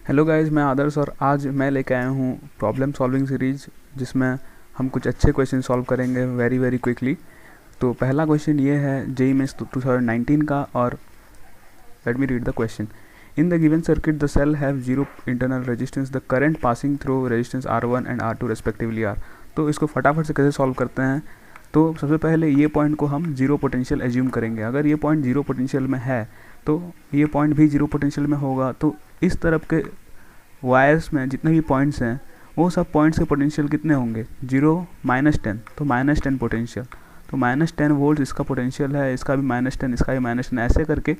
Hello guys, मैं आदर्श और आज मैं लेके आया हूँ प्रॉब्लम सॉल्विंग सीरीज, जिसमें हम कुछ अच्छे क्वेश्चन सॉल्व करेंगे वेरी क्विकली। तो पहला क्वेश्चन ये है जेईई मेंस 2019 का, और let me read the question. In the given circuit the cell have zero internal resistance, the current passing through resistance R1 and R2 respectively are. तो इसको फटाफट से कैसे सॉल्व करते हैं। तो सबसे पहले ये पॉइंट को हम जीरो पोटेंशियल एज्यूम करेंगे। अगर ये पॉइंट जीरो पोटेंशियल में है तो ये पॉइंट भी जीरो पोटेंशियल में होगा। तो इस तरफ के वायर्स में जितने भी पॉइंट्स हैं वो सब पॉइंट्स के पोटेंशियल कितने होंगे, 0 -10, तो -10 पोटेंशियल। तो -10 वोल्ट इसका पोटेंशियल है, इसका भी -10, इसका भी -10। ऐसे करके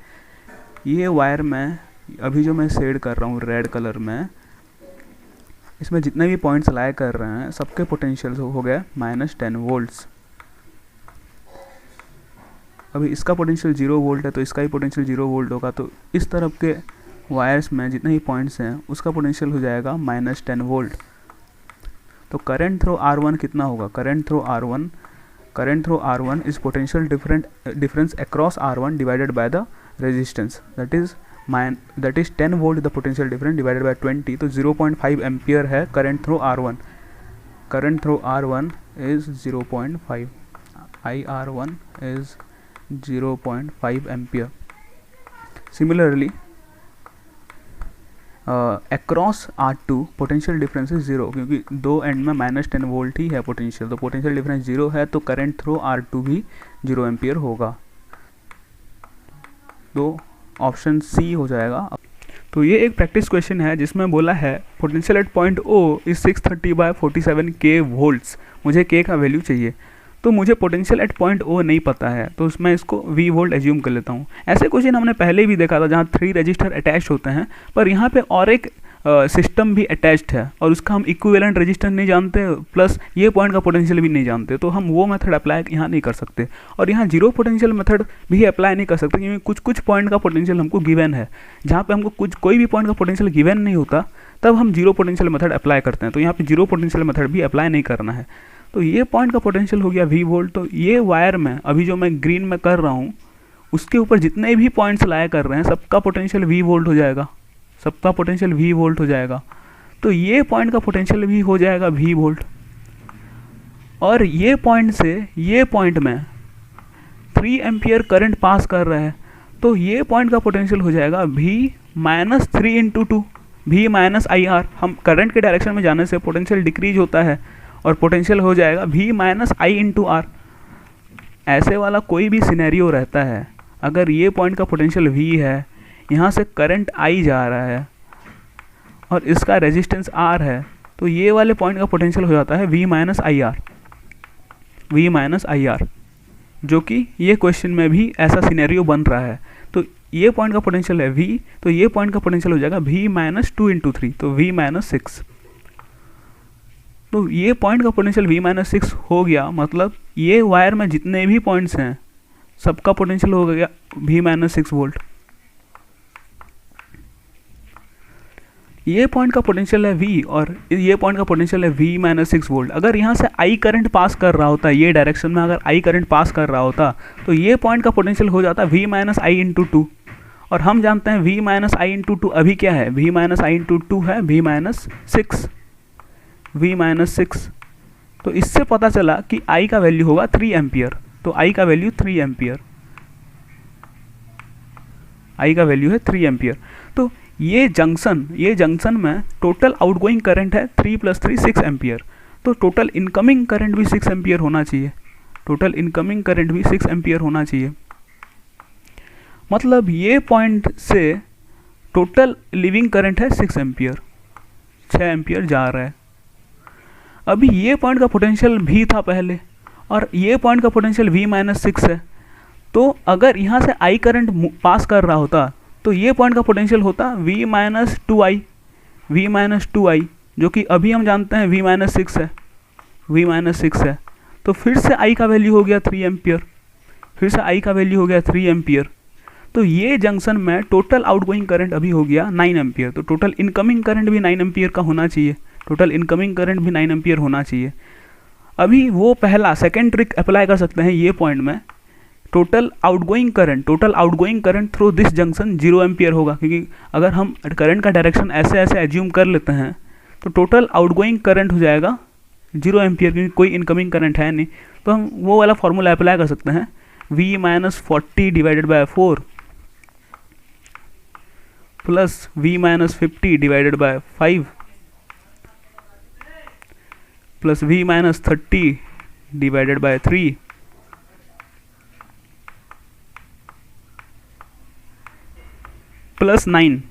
ये वायर में अभी जो मैं शेड कर रहा हूँ रेड कलर में, इसमें जितने भी पॉइंट्स लाई कर रहे हैं सबके पोटेंशियल हो गए -10 वोल्ट्स। अभी इसका पोटेंशियल 0 वोल्ट है तो इसका भी पोटेंशियल 0 वोल्ट होगा। तो इस तरफ के वायर्स में जितने भी पॉइंट्स हैं उसका पोटेंशियल हो जाएगा -10 वोल्ट। तो करंट थ्रू R1 कितना होगा, current through R1 is potential difference across R1 divided by the resistance, that is 10 volt the potential difference divided by 20। तो 0.5 एम्पियर है current through R1। Current through R1 is 0.5, IR1 is 0.5 ampere. Similarly across R2 potential difference is 0, क्योंकि दो and में -10 volt ही है potential, तो potential difference 0 है तो current through R2 भी 0 एम्पियर होगा। तो ऑप्शन सी हो जाएगा। तो ये एक प्रैक्टिस क्वेश्चन है जिसमें बोला है potential at point O is 630/47 K volts, मुझे K का वैल्यू चाहिए। तो मुझे पोटेंशियल एट पॉइंट O नहीं पता है तो मैं इसको V वोल्ट एज्यूम कर लेता हूँ। ऐसे क्वेश्चन हमने पहले भी देखा था जहाँ 3 रजिस्टर अटैच होते हैं, पर यहाँ पे और एक सिस्टम भी अटैच्ड है और उसका हम इक्विवेलेंट रजिस्टर नहीं जानते, प्लस ये पॉइंट का पोटेंशियल भी नहीं जानते, तो हम वो मेथड अप्लाई यहाँ नहीं कर सकते। और यहाँ जीरो पोटेंशियल मेथड भी अप्लाई नहीं कर सकते क्योंकि कुछ पॉइंट का पोटेंशियल हमको गिवन है। जहाँ पे हमको कोई भी पॉइंट का पोटेंशियल गिवन नहीं होता तब हम जीरो पोटेंशियल मेथड अप्लाई करते हैं। तो यहाँ पे जीरो पोटेंशियल मेथड भी अप्लाई नहीं करना है। तो ये पॉइंट का पोटेंशियल हो गया V वोल्ट। तो ये वायर में अभी जो मैं ग्रीन में कर रहा हूँ उसके ऊपर जितने भी पॉइंट्स लाया कर रहे हैं सबका पोटेंशियल V वोल्ट हो जाएगा, सबका पोटेंशियल V वोल्ट हो जाएगा। तो ये पॉइंट का पोटेंशियल भी हो जाएगा V वोल्ट, और ये पॉइंट से ये पॉइंट में 3 एम्पियर करंट पास कर रहा है, तो ये पॉइंट का पोटेंशियल हो जाएगा V - 3 × 2, V - IR। हम करंट के डायरेक्शन में जाने से पोटेंशियल डिक्रीज होता है और पोटेंशियल हो जाएगा V - I × R। ऐसे वाला कोई भी सिनेरियो रहता है, अगर ये पॉइंट का पोटेंशियल V है, यहाँ से करंट I जा रहा है और इसका रेजिस्टेंस R है, तो ये वाले पॉइंट का पोटेंशियल हो जाता है V - IR, V - IR, जो कि ये क्वेश्चन में भी ऐसा सिनेरियो बन रहा है। तो ये पॉइंट का पोटेंशियल है V, तो ये पॉइंट का पोटेंशियल हो जाएगा V - 2 × 3, तो V - 6। तो ये पॉइंट का पोटेंशियल V - 6 हो गया, मतलब ये वायर में जितने भी पॉइंट्स हैं सबका पोटेंशियल हो गया V - 6 वोल्ट। ये पॉइंट का पोटेंशियल है V और ये पॉइंट का पोटेंशियल है V - 6 वोल्ट। अगर यहाँ से I करंट पास कर रहा होता, ये डायरेक्शन में अगर I करंट पास कर रहा होता तो ये पॉइंट का पोटेंशियल हो जाता V - I × 2, और हम जानते हैं V - I × 2 अभी क्या है, V - I × 2 है V - 6, V - 6। तो इससे पता चला कि I का वैल्यू होगा 3 एम्पियर। तो I का वैल्यू 3 एम्पियर, I का वैल्यू है 3 एम्पियर। तो ये जंक्शन में टोटल आउटगोइंग करंट है 3 + 3 6 एम्पियर। तो टोटल इनकमिंग करंट भी 6 एम्पियर होना चाहिए, टोटल इनकमिंग करंट भी 6 एम्पियर होना चाहिए। मतलब ये पॉइंट से टोटल लिविंग करंट है 6 एम्पियर, 6 एम्पियर जा रहा है। अभी ये पॉइंट का पोटेंशियल भी था पहले और ये पॉइंट का पोटेंशियल V - 6 है। तो अगर यहाँ से I करंट पास कर रहा होता तो ये पॉइंट का पोटेंशियल होता V - 2I, V - 2I, जो कि अभी हम जानते हैं V - 6 है, V - 6 है। तो फिर से I का वैल्यू हो गया 3 एम्पियर, फिर से I का वैल्यू हो गया 3 एम्पियर। तो ये जंक्शन में टोटल आउटगोइंग करंट अभी हो गया 9 एम्पियर। तो टोटल इनकमिंग करंट भी 9 एम्पियर का होना चाहिए, टोटल इनकमिंग करंट भी 9 एम्पियर होना चाहिए। अभी वो पहला सेकेंड ट्रिक अप्लाई कर सकते हैं ये पॉइंट में total outgoing current through this junction 0 ampere होगा, क्योंकि अगर हम करंट का डायरेक्शन ऐसे ऐसे एज्यूम कर लेते हैं तो टोटल आउटगोइंग करंट हो जाएगा 0 एम्पियर, क्योंकि कोई इनकमिंग करंट है नहीं। तो हम वो वाला फॉर्मूला अप्लाई कर सकते हैं, V minus 40 divided by 4 plus V minus 50 divided by 5 plus V minus 30 divided by 3 plus 9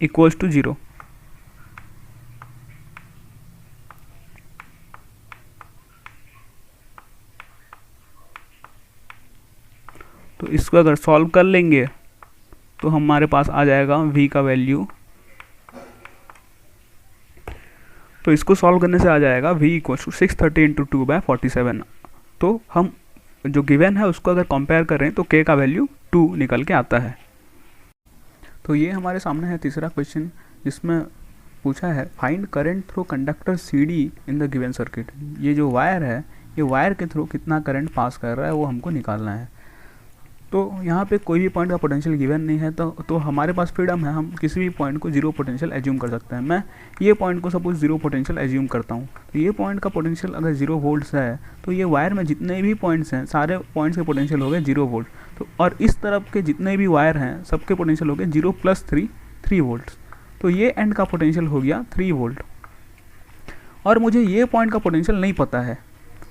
equals to 0। तो इसको अगर सॉल्व कर लेंगे तो हमारे पास आ जाएगा V का वैल्यू, तो इसको सॉल्व करने से आ जाएगा V इक्वल्स टू 630 इंटू 2/47। तो हम जो गिवन है उसको अगर कंपेयर करें तो K का वैल्यू 2 निकल के आता है। तो ये हमारे सामने है तीसरा क्वेश्चन, जिसमें पूछा है find current through conductor CD in the given circuit. ये जो वायर है, ये वायर के थ्रू कितना करंट पास कर रहा है वो हमको निकालना है। तो यहाँ पे कोई भी पॉइंट का पोटेंशियल गिवन नहीं है, तो हमारे पास फ्रीडम है, हम किसी भी पॉइंट को 0 पोटेंशियल एज्यूम कर सकते हैं। मैं ये पॉइंट को सपोज 0 पोटेंशियल एज्यूम करता हूँ, तो ये पॉइंट का पोटेंशियल अगर 0 वोल्ट्स है तो ये वायर में जितने भी पॉइंट्स हैं सारे पॉइंट्स के पोटेंशियल हो गए 0 वोल्ट। तो और इस तरफ के जितने भी वायर हैं सबके पोटेंशियल हो गए 0 + 3 वोल्ट्स। तो ये एंड का पोटेंशियल हो गया 3 वोल्ट, और मुझे ये पॉइंट का पोटेंशियल नहीं पता है,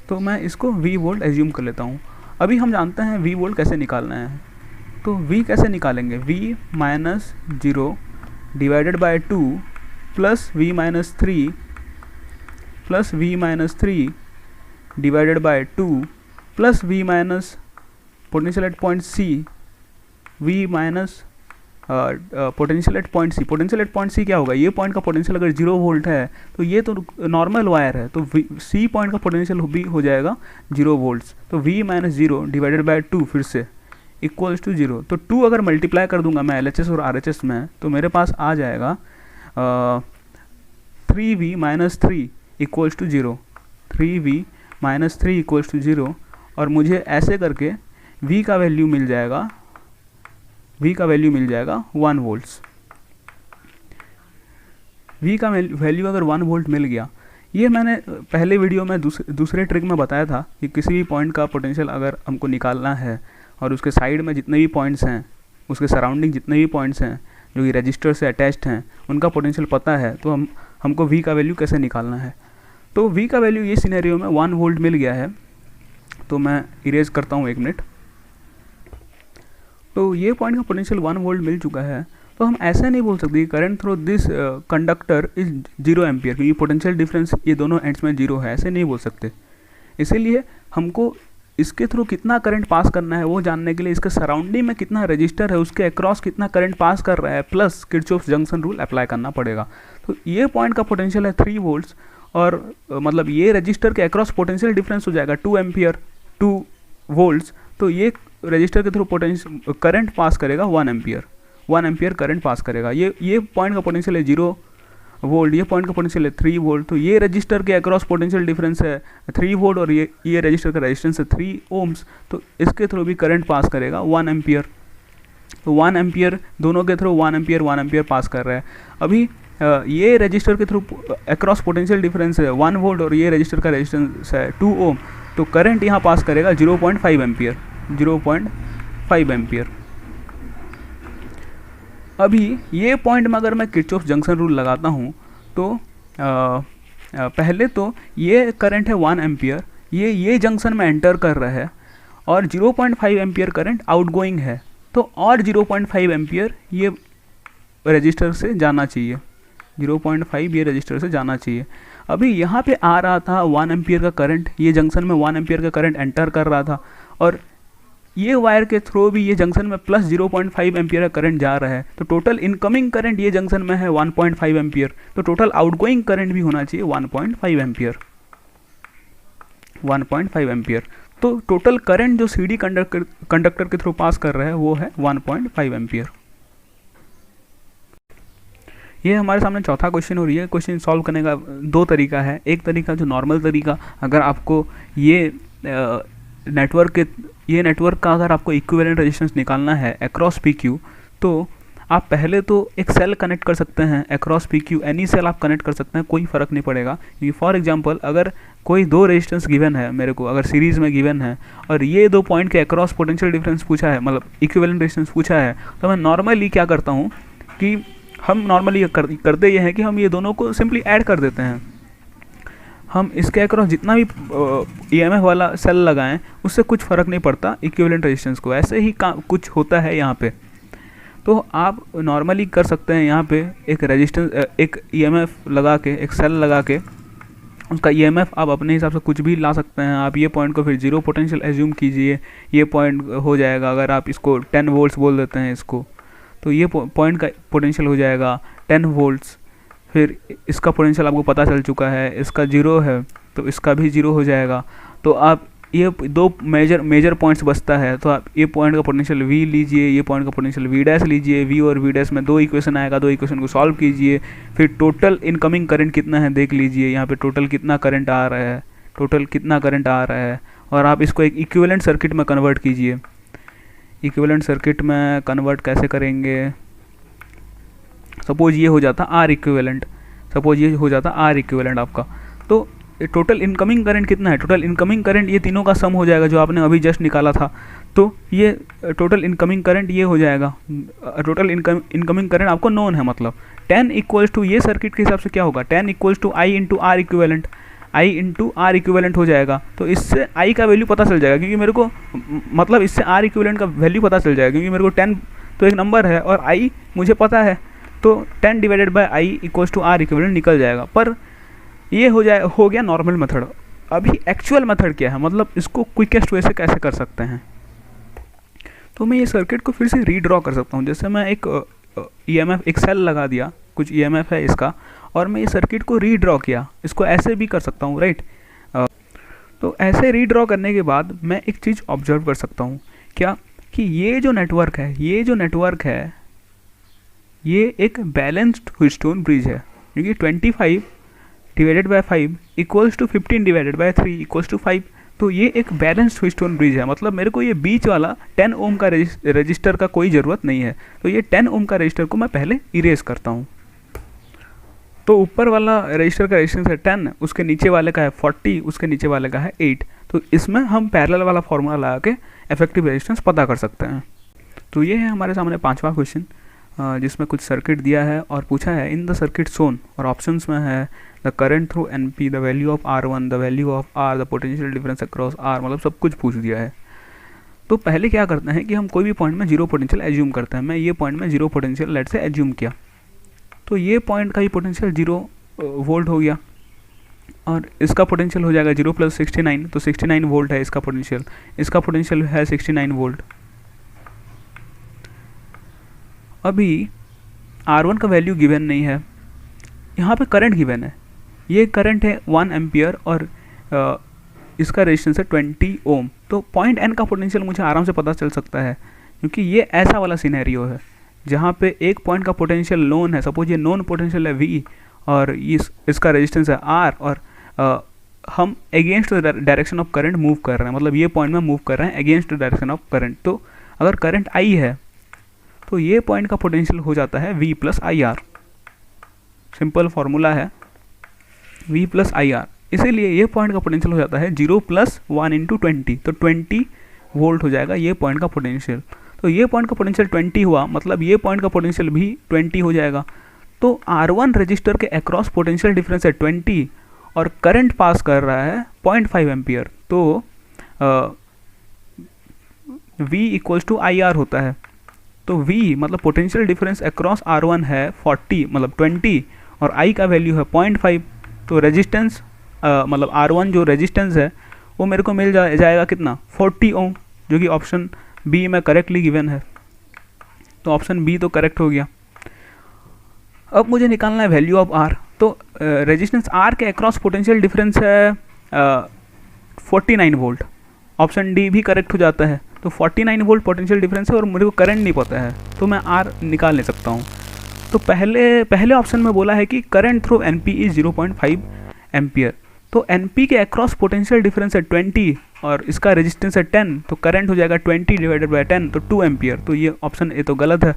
तो मैं इसको V वोल्ट एज्यूम कर लेता हूँ। अभी हम जानते हैं V वोल्ट कैसे निकालना है, तो V कैसे निकालेंगे, V minus 0 divided by 2 plus V minus 3 plus V minus 3 divided by 2 plus V minus potential at point C, V minus potential at point C। Potential at point C क्या होगा, ये point का potential अगर 0 volt है तो ये तो normal wire है, तो C पॉइंट का पोटेंशियल भी हो जाएगा 0 वोल्ट्स। तो V माइनस 0 डिवाइडेड बाय 2 फिर से इक्वल्स टू 0। तो 2 अगर मल्टीप्लाई कर दूंगा मैं LHS और RHS में, तो मेरे पास आ जाएगा 3V minus 3 equals to 0, 3V minus 3 equals to 0। और मुझे ऐसे करके V का वैल्यू मिल जाएगा 1 वोल्ट्स। V का वैल्यू अगर 1 वोल्ट मिल गया, ये मैंने पहले वीडियो में दूसरे ट्रिक में बताया था कि किसी भी पॉइंट का पोटेंशियल अगर हमको निकालना है और उसके साइड में जितने भी पॉइंट्स हैं, उसके सराउंडिंग जितने भी पॉइंट्स हैं जो कि रजिस्टर से अटैच्ड हैं, उनका पोटेंशियल पता है, तो हमको V का वैल्यू कैसे निकालना है। तो V का वैल्यू ये सिनेरियो में 1 वोल्ट मिल गया है, तो मैं इरेज करता हूँ 1 मिनट। तो ये पॉइंट का पोटेंशियल 1 वोल्ट मिल चुका है, तो हम ऐसा नहीं बोल सकते current through this conductor is 0 ampere, क्योंकि पोटेंशियल डिफरेंस ये दोनों एंड्स में 0 है, ऐसे नहीं बोल सकते। इसीलिए हमको इसके थ्रू कितना करंट पास करना है वो जानने के लिए इसके सराउंडिंग में कितना रजिस्टर है, उसके अक्रॉस कितना करंट पास कर रहा है, plus Kirchhoff's junction rule apply करना पड़ेगा। तो ये पॉइंट का पोटेंशियल है 3 वोल्ट्स, और मतलब ये रजिस्टर के अक्रॉस पोटेंशियल डिफरेंस हो जाएगा 2 एम्पियर 2 वोल्ट्स। तो ये रजिस्टर के थ्रू पोटेंशियल करंट पास करेगा 1 एम्पियर करंट पास करेगा। ये पॉइंट का पोटेंशियल है 0 वोल्ट, ये पॉइंट का पोटेंशियल है 3 वोल्ट। तो ये रजिस्टर के अक्रॉस पोटेंशियल डिफरेंस है 3 वोल्ट, और ये रजिस्टर का रेजिस्टेंस है 3 ओम्स। तो इसके थ्रू भी करंट पास करेगा 1 एम्पियर। तो 1 एम्पियर दोनों के थ्रू 1 एम्पियर पास कर रहा है। अभी ये रजिस्टर के थ्रू अक्रॉस पोटेंशियल डिफरेंस है 1 वोल्ट, और ये रजिस्टर का रेजिस्टेंस है 2 ओम। तो करंट यहाँ पास करेगा 0.5 एम्पियर। अभी ये पॉइंट में अगर मैं किरचॉफ जंक्शन रूल लगाता हूँ तो पहले तो ये करंट है 1 एम्पियर, ये जंक्शन में एंटर कर रहा है, और 0.5 एम्पियर करंट आउटगोइंग है। तो और 0.5 एम्पियर ये रजिस्टर से जाना चाहिए, 0.5 ये रजिस्टर से जाना चाहिए। अभी यहाँ पे आ रहा था 1 एम्पियर का करंट, ये जंक्शन में 1 एम्पियर का करंट एंटर कर रहा था, और ये वायर के थ्रू भी ये जंक्शन में प्लस 0.5 एम्पियर का करंट जा रहा है। तो टोटल इनकमिंग करंट ये जंक्शन में है 1.5 एम्पियर, तो टोटल आउटगोइंग करंट भी होना चाहिए 1.5 एम्पियर। तो टोटल करंट जो CD कंडक्टर के थ्रू पास कर रहा है वो है 1.5 एम्पियर। ये हमारे सामने चौथा क्वेश्चन, और ये क्वेश्चन सॉल्व करने का 2 तरीका है। एक तरीका जो नॉर्मल तरीका, अगर आपको ये नेटवर्क के ये नेटवर्क का अगर आपको इक्विवेलेंट रेजिस्टेंस निकालना है अक्रॉस पी क्यू, तो आप पहले तो एक सेल कनेक्ट कर सकते हैं across P Q, any cell आप कनेक्ट कर सकते हैं, कोई फ़र्क नहीं पड़ेगा। क्योंकि फॉर एग्जांपल अगर कोई दो रेजिस्टेंस गिवन है मेरे को, अगर सीरीज़ में गिवन है और ये 2 पॉइंट के अक्रॉस पोटेंशियल डिफरेंस पूछा है, मतलब इक्विवेलेंट रेजिस्टेंस पूछा है, तो मैं नॉर्मली क्या करता हूँ कि हम नॉर्मली करते ये हैं कि हम ये दोनों को सिंपली ऐड कर देते हैं। हम इसके अक्रॉस जितना भी ईएमएफ वाला सेल लगाएं उससे कुछ फ़र्क नहीं पड़ता इक्विवेलेंट रेजिस्टेंस को। ऐसे ही कुछ होता है यहाँ पे। तो आप नॉर्मली कर सकते हैं यहाँ पे एक रेजिस्टेंस, एक ईएमएफ लगा के, एक सेल लगा के उसका ईएमएफ आप अपने हिसाब से कुछ भी ला सकते हैं। आप ये पॉइंट को फिर 0 पोटेंशियल एज्यूम कीजिए, ये पॉइंट हो जाएगा। अगर आप इसको 10 वोल्ट्स बोल देते हैं इसको, तो ये पॉइंट का पोटेंशियल हो जाएगा 10 वोल्ट्स। फिर इसका पोटेंशियल आपको पता चल चुका है, इसका 0 है तो इसका भी 0 हो जाएगा। तो आप ये 2 मेजर पॉइंट्स बचता है, तो आप ये पॉइंट का पोटेंशियल V लीजिए, ये पॉइंट का पोटेंशियल V' लीजिए। V और V' में 2 इक्वेशन आएगा, 2 इक्वेशन को सॉल्व कीजिए। फिर टोटल इनकमिंग करंट कितना है देख लीजिए, यहाँ पे टोटल कितना करंट आ रहा है, और आप इसको एक इक्विवेलेंट सर्किट में कन्वर्ट कीजिए। इक्विवेलेंट सर्किट में कन्वर्ट कैसे करेंगे? सपोज ये हो जाता R इक्विवेलेंट, आपका। तो टोटल इनकमिंग करंट कितना है? टोटल इनकमिंग करंट ये तीनों का सम हो जाएगा जो आपने अभी जस्ट निकाला था। तो ये टोटल इनकमिंग करंट ये हो जाएगा। टोटल इनकमिंग करंट आपको नोन है, मतलब 10 इक्वल्स टू, ये सर्किट के हिसाब से क्या होगा, 10 equals to I into R equivalent हो जाएगा। तो इससे I का वैल्यू पता चल जाएगा, क्योंकि मेरे को मतलब इससे R इक्विवेलेंट का वैल्यू पता चल जाएगा, क्योंकि मेरे को 10 तो एक नंबर है और I मुझे पता है। तो 10 divided by I equals to R equivalent निकल जाएगा। पर ये हो गया नॉर्मल मेथड। अभी एक्चुअल मेथड क्या है, मतलब इसको क्विकेस्ट वे से कैसे कर सकते हैं? तो मैं ये सर्किट को फिर से रीड्रॉ कर सकता हूँ। जैसे मैं एक ईएमएफ, एक सेल लगा दिया, कुछ ईएमएफ है इसका, और मैं ये सर्किट को रीड्रॉ किया। इसको ऐसे भी कर सकता हूँ, राइट? तो ऐसे रीड्रॉ करने के बाद मैं एक चीज़ ऑब्जर्व कर सकता हूँ, क्या कि ये जो नेटवर्क है ये एक बैलेंस्ड व्हीटस्टोन ब्रिज है, क्योंकि 25 divided by 5 equals to 15 divided by 3 equals to 5। तो ये एक बैलेंस्ड व्हीटस्टोन ब्रिज है, मतलब मेरे को ये बीच वाला 10 ओम का रजिस्टर का कोई ज़रूरत नहीं है। तो ये 10 ओम का रजिस्टर को मैं पहले इरेज करता हूँ। तो ऊपर वाला रजिस्टर का रेजिस्टेंस है 10, उसके नीचे वाले का है 40, उसके नीचे वाले का है 8। तो इसमें हम पैरेलल वाला फॉर्मूला लगा के इफेक्टिव रेजिस्टेंस पता कर सकते हैं। तो ये है हमारे सामने 5वां क्वेश्चन, जिसमें कुछ सर्किट दिया है और पूछा है इन द सर्किट सोन, और ऑप्शंस में है the current through NP, the value of R1, the value of R, the potential difference across R, मतलब सब कुछ पूछ दिया है। तो पहले क्या करते हैं कि हम कोई भी पॉइंट में 0 पोटेंशियल एज्यूम करते हैं। मैं ये पॉइंट में 0 पोटेंशियल लेट से एज्यूम किया, तो ये पॉइंट का ही पोटेंशियल 0 वोल्ट हो गया, और इसका पोटेंशियल हो जाएगा 0 + 69, तो 69 वोल्ट है इसका पोटेंशियल है 69 वोल्ट। अभी R1 का वैल्यू गिवन नहीं है, यहाँ पे करंट गिवन है। ये करंट है 1 एम्पियर और इसका रेजिस्टेंस है 20 ओम। तो पॉइंट N का पोटेंशियल मुझे आराम से पता चल सकता है, क्योंकि ये ऐसा वाला सिनेरियो है जहाँ पे एक पॉइंट का पोटेंशियल नोन है। सपोज ये नोन पोटेंशियल है V और इसका रेजिस्टेंस है R, और हम against the direction of current move कर रहे हैं, मतलब ये पॉइंट में मूव कर रहे हैं against the direction of current. तो अगर करंट I है तो ये पॉइंट का पोटेंशियल हो जाता है V + IR। सिंपल फार्मूला है V + IR, इसीलिए ये पॉइंट का पोटेंशियल हो जाता है 0 + 1 × 20, तो 20 वोल्ट हो जाएगा ये पॉइंट का पोटेंशियल। तो ये पॉइंट का पोटेंशियल 20 हुआ, मतलब ये पॉइंट का पोटेंशियल भी 20 हो जाएगा। तो R1 रजिस्टर के अक्रॉस पोटेंशियल डिफरेंस है 20 और करंट पास कर रहा है 0.5 एम्पियर। तो V = IR होता है। तो V मतलब पोटेंशियल डिफरेंस अक्रॉस R1 है 40, मतलब 20, और I का वैल्यू है 0.5। तो रेजिस्टेंस मतलब R1 जो रेजिस्टेंस है वो मेरे को मिल जाएगा कितना, 40 ओम, जो कि ऑप्शन बी में करेक्टली गिवन है। तो ऑप्शन बी तो करेक्ट हो गया। अब मुझे निकालना है वैल्यू ऑफ R। तो रेजिस्टेंस R के अक्रॉस पोटेंशियल डिफरेंस है 49 वोल्ट, ऑप्शन डी भी करेक्ट हो जाता है। तो 49 वोल्ट पोटेंशियल डिफरेंस है और मुझे को करंट नहीं पता है, तो मैं R निकाल नहीं सकता हूँ। तो पहले ऑप्शन में बोला है कि current through NP is 0.5 ampere. तो तो NP के अक्रॉस पोटेंशियल डिफरेंस है 20 और इसका रेजिस्टेंस है 10, तो करंट हो जाएगा 20 डिवाइडेड बाय 10, तो 2 एम्पियर। तो ये ऑप्शन ए तो गलत है।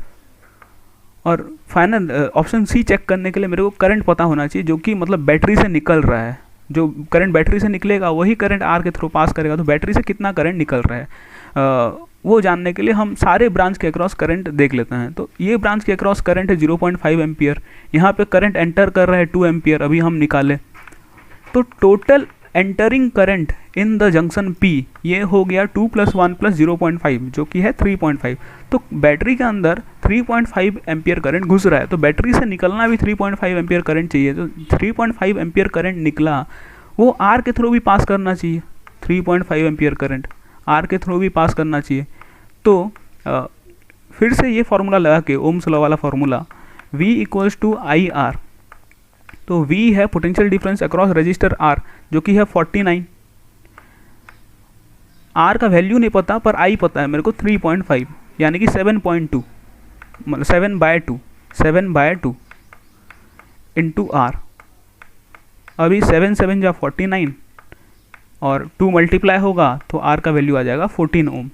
और फाइनल ऑप्शन सी चेक करने के लिए मेरे को करंट पता होना चाहिए, जो कि मतलब बैटरी से निकल रहा है। जो करंट बैटरी से निकलेगा वही करंट आर के थ्रू पास करेगा, तो बैटरी से कितना करंट निकल रहा है वो जानने के लिए हम सारे ब्रांच के अक्रॉस करंट देख लेते हैं। तो ये ब्रांच के अक्रॉस करंट है 0.5 एम्पियर, यहाँ पे करंट एंटर कर रहा है 2 एम्पियर, अभी हम निकाले। तो total entering current in the junction P ये हो गया 2 + 1 + 0.5 जो कि है 3.5। तो बैटरी के अंदर 3.5 एम्पियर करंट घुस रहा है, तो बैटरी से निकलना भी 3.5 एम्पियर करंट चाहिए। तो 3.5 एम्पियर करंट निकला, वो आर के थ्रू भी पास करना चाहिए। 3.5 एम्पियर करंट आर के थ्रू भी पास करना चाहिए। तो फिर से ये फार्मूला लगा के, ओम्स लॉ वाला फार्मूला, V = IR। तो V है potential difference across register R, जो कि है 49। R का वैल्यू नहीं पता पर I पता है मेरे को 3.5, यानी कि 7.2, मतलब 7/2 इंटू R। अभी 7 7 जा 49 और 2 मल्टीप्लाई होगा तो R का वैल्यू आ जाएगा 14 ओम।